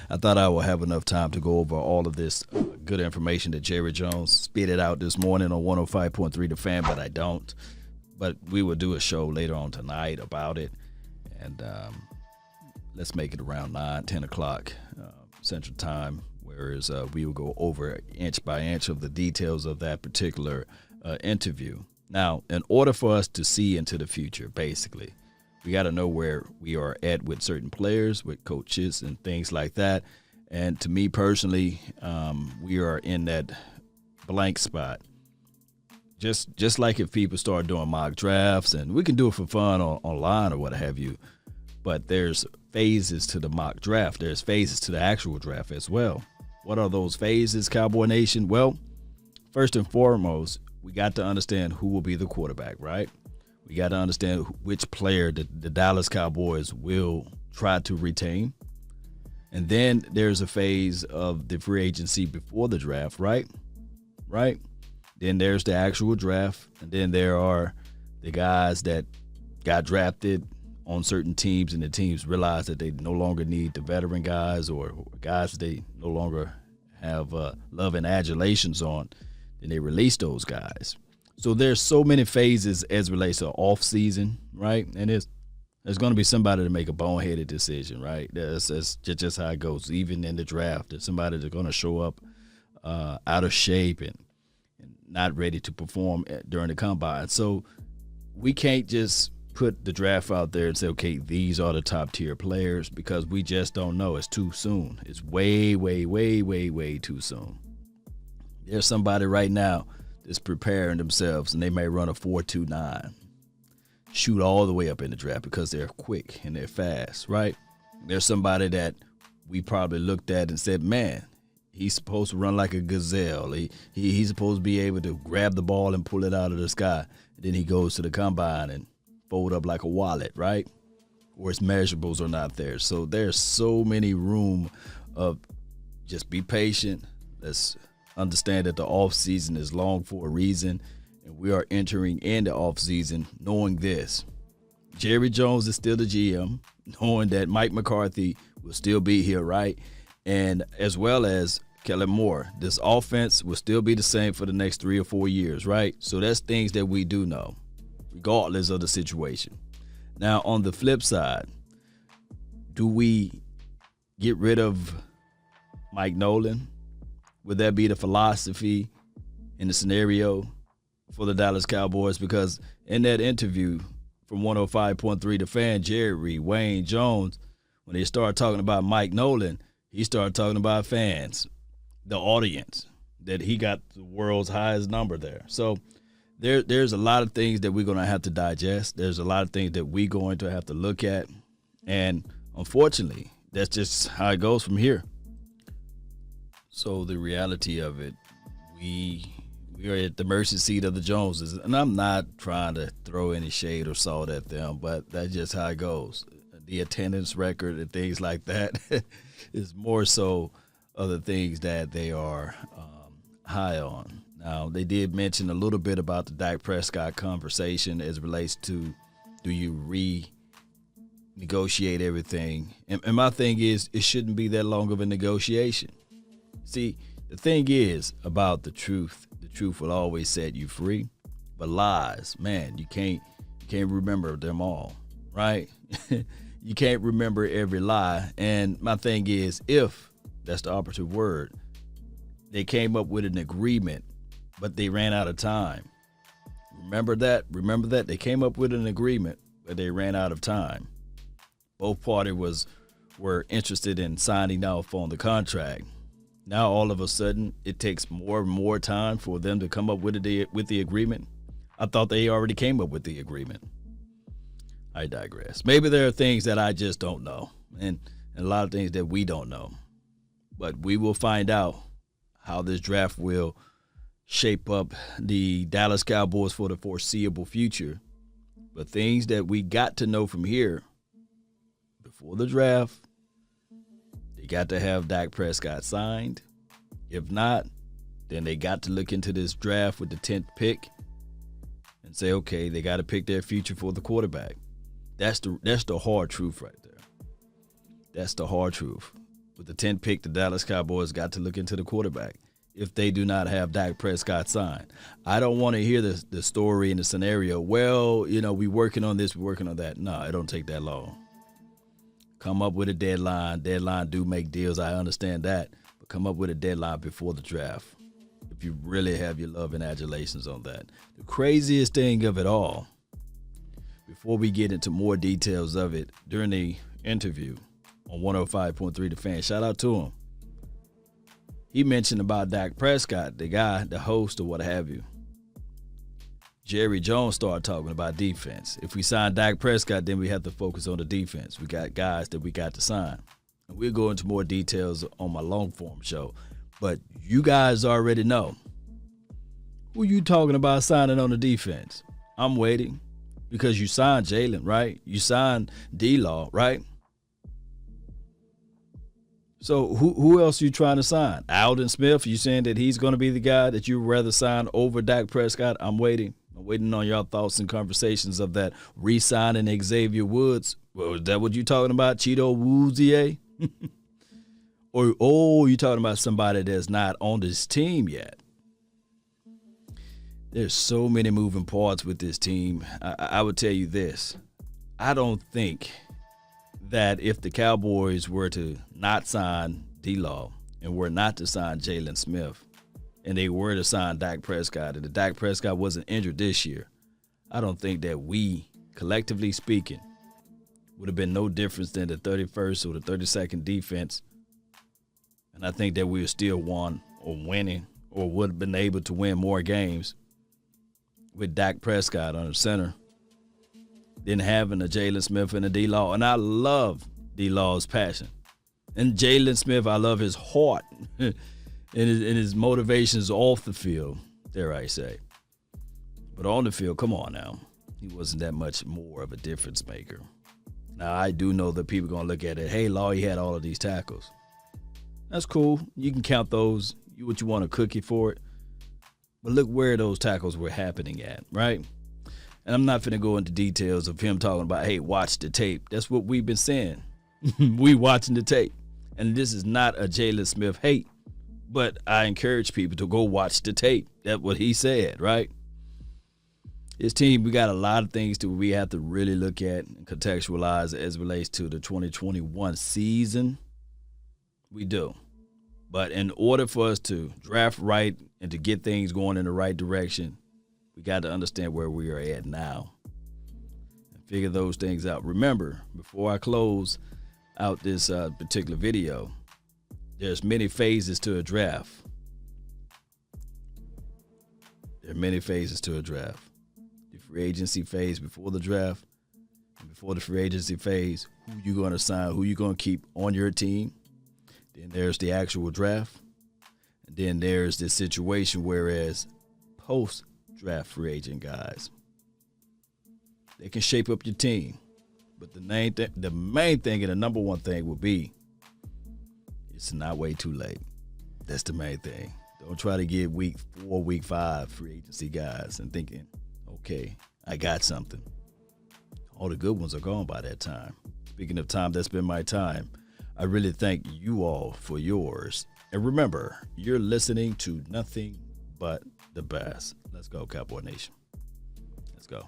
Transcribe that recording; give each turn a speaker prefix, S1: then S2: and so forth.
S1: I thought I would have enough time to go over all of this good information that Jerry Jones spit it out this morning on 105.3 The Fan, but I don't. But we will do a show later on tonight about it. And let's make it around 10 o'clock Central Time, whereas we will go over inch by inch of the details of that particular interview. Now, in order for us to see into the future, basically, we got to know where we are at with certain players, with coaches and things like that. And to me personally, we are in that blank spot. Just like if people start doing mock drafts, and we can do it for fun online or what have you, but there's phases to the mock draft. There's phases to the actual draft as well. What are those phases, Cowboy Nation? Well, first and foremost, we got to understand who will be the quarterback, right? We got to understand which player the Dallas Cowboys will try to retain. And then there's a phase of the free agency before the draft, right? Right? Then there's the actual draft. And then there are the guys that got drafted on certain teams, and the teams realize that they no longer need the veteran guys or guys they no longer have love and adulations on. Then they release those guys. So there's so many phases as relates to off season, right? And there's going to be somebody to make a boneheaded decision, right? That's just how it goes. Even in the draft, there's somebody that's going to show up out of shape and not ready to perform during the combine. So we can't just put the draft out there and say, okay, these are the top tier players, because we just don't know. It's too soon. It's way, way, way, way, way too soon. There's somebody right now that's preparing themselves, and they may run a 4.29, shoot all the way up in the draft because they're quick and they're fast, right? There's somebody that we probably looked at and said, man, he's supposed to run like a gazelle. He's supposed to be able to grab the ball and pull it out of the sky. And then he goes to the combine and fold up like a wallet, right? Or his measurables are not there. So there's so many room of just be patient. Let's understand that the offseason is long for a reason, and we are entering in the offseason knowing this. Jerry Jones is still the GM, knowing that Mike McCarthy will still be here, right? And as well as Kellen Moore, this offense will still be the same for the next 3 or 4 years, right? So that's things that we do know, regardless of the situation. Now, on the flip side, do we get rid of Mike Nolan? Would that be the philosophy in the scenario for the Dallas Cowboys? Because in that interview from 105.3 The Fan, Jerry Wayne Jones, when they started talking about Mike Nolan, he started talking about fans, the audience, that he got the world's highest number there. So there's a lot of things that we're going to have to digest. There's a lot of things that we're going to have to look at. And unfortunately, that's just how it goes from here. So the reality of it, we are at the mercy seat of the Joneses. And I'm not trying to throw any shade or salt at them, but that's just how it goes. The attendance record and things like that is more so of the things that they are high on. Now, they did mention a little bit about the Dak Prescott conversation as it relates to, do you renegotiate everything? And my thing is, it shouldn't be that long of a negotiation. See, the thing is about the truth will always set you free. But lies, man, you can't remember them all, right? You can't remember every lie. And my thing is, if that's the operative word, they came up with an agreement, but they ran out of time. Remember that? They came up with an agreement, but they ran out of time. Both parties were interested in signing off on the contract. Now all of a sudden it takes more and more time for them to come up with the agreement. I thought they already came up with the agreement. I digress. Maybe there are things that I just don't know, and a lot of things that we don't know. But we will find out how this draft will shape up the Dallas Cowboys for the foreseeable future. But things that we got to know from here before the draft, they got to have Dak Prescott signed. If not, then they got to look into this draft with the 10th pick and say, okay, they got to pick their future for the quarterback. That's the hard truth right there. That's the hard truth. With the 10th pick, the Dallas Cowboys got to look into the quarterback if they do not have Dak Prescott signed. I don't want to hear the story and the scenario. Well, we working on this, we're working on that. No, it don't take that long. Come up with a deadline. Deadline do make deals. I understand that. But come up with a deadline before the draft if you really have your love and adulations on that. The craziest thing of it all, before we get into more details of it, during the interview on 105.3 The Fan, shout out to him. He mentioned about Dak Prescott, the guy, the host or what have you. Jerry Jones started talking about defense. If we sign Dak Prescott, then we have to focus on the defense. We got guys that we got to sign. And we'll go into more details on my long-form show. But you guys already know. Who you talking about signing on the defense? I'm waiting because you signed Jalen, right? You signed D-Law, right? So who else are you trying to sign? Aldon Smith, you saying that he's going to be the guy that you'd rather sign over Dak Prescott? I'm waiting. I'm waiting on your thoughts and conversations of that re-signing Xavier Woods. Well, is that what you talking about, Cheeto Woozier? Or you talking about somebody that's not on this team yet? There's so many moving parts with this team. I would tell you this. I don't think that if the Cowboys were to not sign D-Law and were not to sign Jalen Smith and they were to sign Dak Prescott and the Dak Prescott wasn't injured this year, I don't think that we, collectively speaking, would have been no difference than the 31st or the 32nd defense. And I think that we were still won or winning or would have been able to win more games with Dak Prescott on the center than having a Jalen Smith and a D-Law. And I love D-Law's passion. And Jalen Smith, I love his heart and his motivations off the field, dare I say. But on the field, come on now. He wasn't that much more of a difference maker. Now, I do know that people are going to look at it, hey, Law, he had all of these tackles. That's cool. You can count those, what you want a cookie for it. But look where those tackles were happening at, right? And I'm not going to go into details of him talking about, hey, watch the tape. That's what we've been saying. We watching the tape. And this is not a Jalen Smith hate, but I encourage people to go watch the tape. That's what he said, right? This team, we got a lot of things that we have to really look at and contextualize as it relates to the 2021 season. We do. But in order for us to draft right and to get things going in the right direction, we got to understand where we are at now and figure those things out. Remember, before I close out this particular video, there's many phases to a draft. There are many phases to a draft. The free agency phase before the draft, and before the free agency phase, who you going to sign, who you going to keep on your team. Then there's the actual draft. And then there's this situation whereas post-draft free agent guys, they can shape up your team. But the main thing and the number one thing will be it's not way too late. That's the main thing. Don't try to get week 4, week 5 free agency guys and thinking, okay, I got something. All the good ones are gone by that time. Speaking of time, that's been my time. I really thank you all for yours. And remember, you're listening to nothing but the best. Let's go, Cowboy Nation. Let's go.